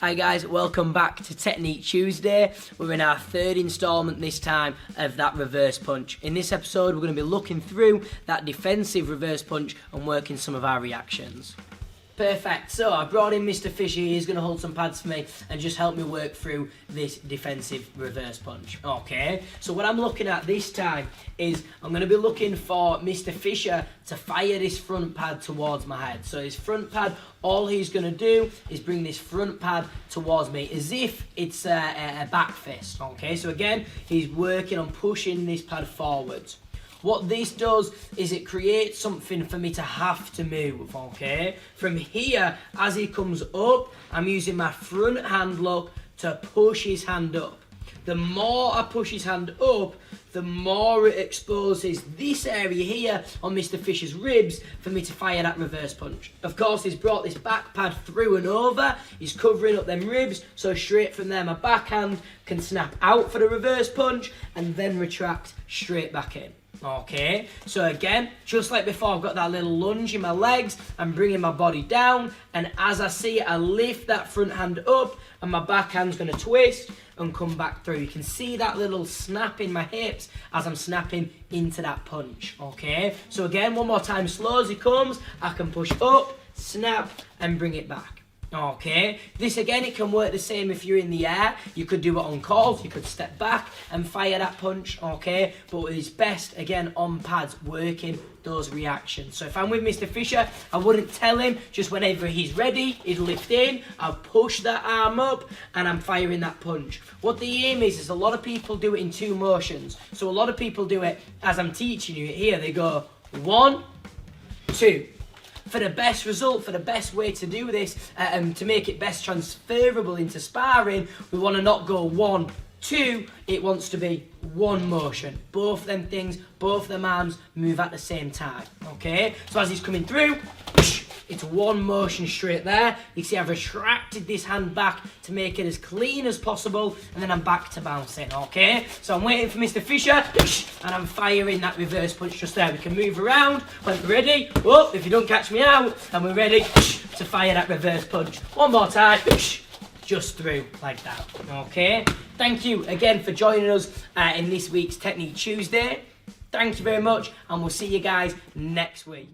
Hi guys, welcome back to Technique Tuesday. We're in our third instalment this time of that reverse punch. In this episode we're going to be looking through that defensive reverse punch and working some of our reactions. Perfect, so I brought in Mr. Fisher. He's going to hold some pads for me and just help me work through this defensive reverse punch. Okay, so what I'm looking at this time is I'm going to be looking for Mr. Fisher to fire this front pad towards my head. So his front pad, all he's going to do is bring this front pad towards me as if it's a back fist. Okay, so again, he's working on pushing this pad forwards. What this does is it creates something for me to have to move, okay? From here, as he comes up, I'm using my front hand lock to push his hand up. The more I push his hand up, the more it exposes this area here on Mr. Fisher's ribs for me to fire that reverse punch. Of course, he's brought this back pad through and over. He's covering up them ribs, so straight from there, my backhand can snap out for the reverse punch and then retract straight back in. Okay, so again, just like before, I've got that little lunge in my legs. I'm bringing my body down, and as I see it, I lift that front hand up, and my backhand's going to twist and come back through. You can see that little snap in my hips as I'm snapping into that punch. Okay, so again, one more time, slow as he comes, I can push up, snap, and bring it back. Okay, this again, it can work the same if you're in the air. You could do it on calls, you could step back and fire that punch, okay? But it's best, again, on pads, working those reactions. So if I'm with Mr. Fisher, I wouldn't tell him, just whenever he's ready, he'd lift in, I'll push that arm up, and I'm firing that punch. What the aim is a lot of people do it in two motions. So a lot of people do it, as I'm teaching you here, they go 1, 2. For the best result, for the best way to do this, to make it best transferable into sparring, we want to not go 1, 2, it wants to be one motion. Both them things, both them arms move at the same time, okay? So as he's coming through, it's one motion straight there. You see I've retracted this hand back to make it as clean as possible, and then I'm back to bouncing, okay? So I'm waiting for Mr. Fisher, and I'm firing that reverse punch just there. We can move around when we're ready. Oh, if you don't catch me out, and we're ready to fire that reverse punch. One more time, just through like that, okay? Thank you again for joining us in this week's Technique Tuesday. Thank you very much, and we'll see you guys next week.